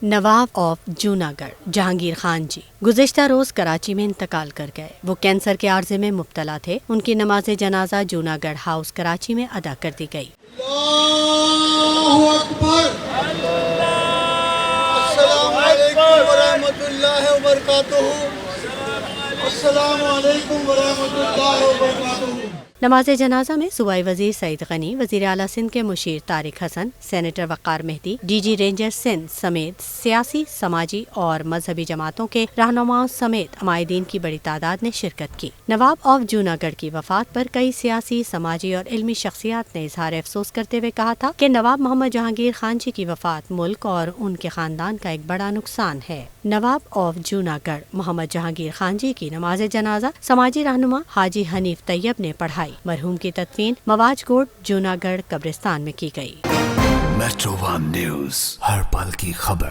नवाब of Junagadh Jahangir Khan जी गुज़िश्ता रोज कराची में इंतकाल कर गए। वो कैंसर के आर्जे में मुब्तला थे। उनकी नमाज जनाजा जूनागढ़ हाउस कराची में अदा कर दी गई। अल्लाहु अकबर। अस्सलामु अलैकुम व रहमतुल्लाहि व बरकातुहू। अस्सलामु अलैकुम व रहमतुल्लाहि व बरकातुहू। नमाज जनाजा में सूबाई वजीर सईद गनी, वजीर आला सिंध के मुशीर तारिक हसन, सेनेटर वक़ार मेहदी, डीजी रेंजर सिंध समेत सियासी, समाजी और मजहबी जमातों के रहनुमाओं समेत अमायदीन की बड़ी तादाद ने शिरकत की। नवाब ऑफ जूनागढ़ की वफात पर कई सियासी, समाजी और इल्मी शख्सियात ने इजहार अफसोस करते हुए कहा था कि नवाब मोहम्मद जहांगीर खान जी की वफात मुल्क और उनके खानदान का एक बड़ा नुकसान है। नवाब ऑफ जूनागढ़ मोहम्मद जहांगीर खान जी की नमाज जनाजा समाजी रहनुमा हाजी हनीफ तैयब ने पढ़ाई। मरहूम की तदफीन मवाज कोट जूनागढ़ कब्रिस्तान में की गई। मेट्रो वन न्यूज, हर पल की खबर।